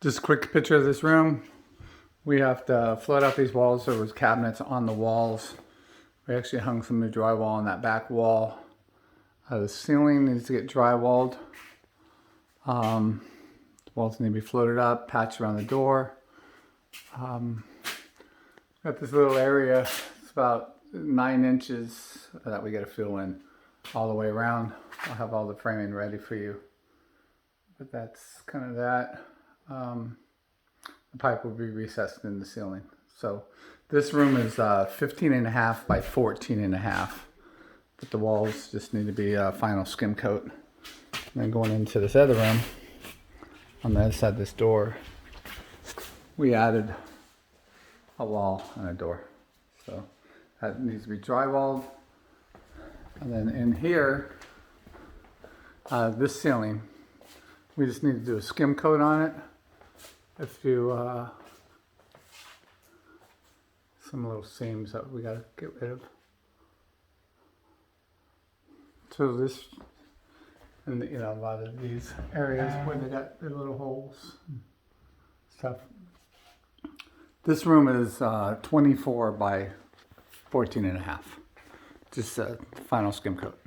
Just a quick picture of this room. We have to float out these walls. There was cabinets on the walls. We actually hung some new drywall on that back wall. The ceiling needs to get drywalled. The walls need to be floated up, patched around the door. Got this little area. It's about 9 inches that we got to fill in all the way around. I'll have all the framing ready for you. But that's kind of that. The pipe will be recessed in the ceiling. So this room is 15.5 by 14.5. But the walls just need to be a final skim coat. And then going into this other room, on the other side of this door, we added a wall and a door. So that needs to be drywalled. And then in here, this ceiling, we just need to do a skim coat on it. If you, some little seams that we gotta get rid of. So this, and you know, a lot of these areas where they got their little holes and stuff. This room is 24 by 14.5. Just a final skim coat.